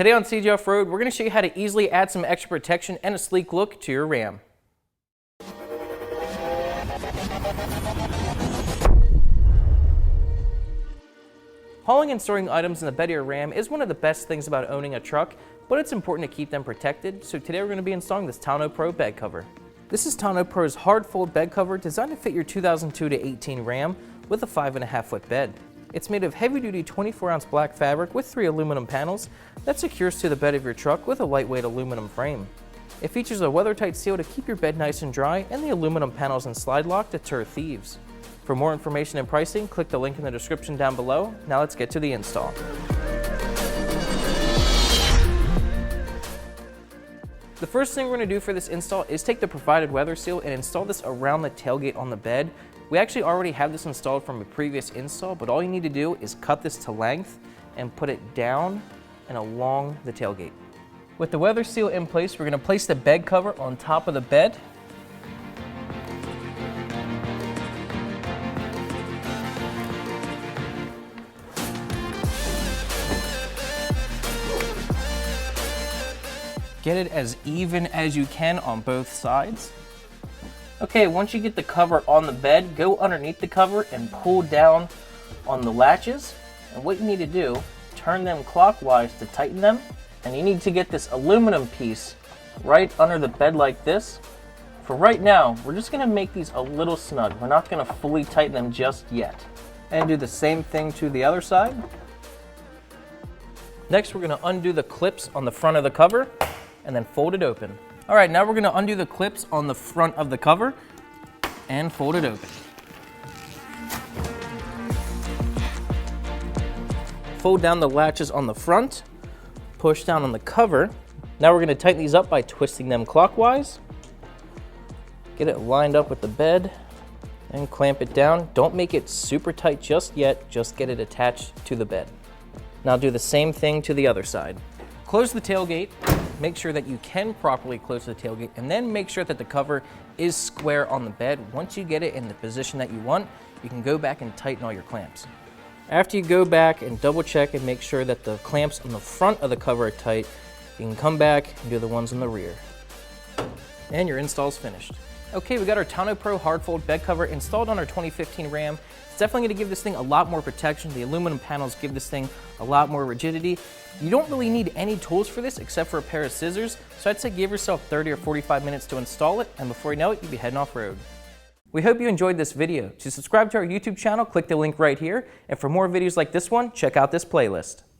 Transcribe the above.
Today on CJ Off-Road, we're going to show you how to easily add some extra protection and a sleek look to your Ram. Hauling and storing items in the bed of your Ram is one of the best things about owning a truck, but it's important to keep them protected, so today we're going to be installing this Tonno Pro bed cover. This is Tonno Pro's hard fold bed cover designed to fit your 2002 to 18 Ram with a 5.5 foot bed. It's made of heavy-duty 24-ounce black fabric with 3 aluminum panels that secures to the bed of your truck with a lightweight aluminum frame. It features a weather-tight seal to keep your bed nice and dry, and the aluminum panels and slide lock deter thieves. For more information and pricing, click the link in the description down below. Now let's get to the install. The first thing we're going to do for this install is take the provided weather seal and install this around the tailgate on the bed. We actually already have this installed from a previous install, but all you need to do is cut this to length and put it down and along the tailgate. With the weather seal in place, we're going to place the bed cover on top of the bed. Get it as even as you can on both sides. Okay, once you get the cover on the bed, go underneath the cover and pull down on the latches. And what you need to do, turn them clockwise to tighten them. And you need to get this aluminum piece right under the bed like this. For right now, we're just gonna make these a little snug. We're not gonna fully tighten them just yet. And do the same thing to the other side. Next, we're gonna undo the clips on the front of the cover and then fold it open. All right, now we're gonna undo the clips on the front of the cover and fold it open. Fold down the latches on the front, push down on the cover. Now we're gonna tighten these up by twisting them clockwise. Get it lined up with the bed and clamp it down. Don't make it super tight just yet, just get it attached to the bed. Now do the same thing to the other side. Close the tailgate. Make sure that you can properly close the tailgate, and then make sure that the cover is square on the bed. Once you get it in the position that you want, you can go back and tighten all your clamps. After you go back and double check and make sure that the clamps on the front of the cover are tight, you can come back and do the ones on the rear. And your install's finished. Okay, we got our Tonno Pro Hard Fold bed cover installed on our 2015 Ram. It's definitely going to give this thing a lot more protection. The aluminum panels give this thing a lot more rigidity. You don't really need any tools for this except for a pair of scissors, so I'd say give yourself 30 or 45 minutes to install it, and before you know it, you'll be heading off-road. We hope you enjoyed this video. To subscribe to our YouTube channel, click the link right here, and for more videos like this one, check out this playlist.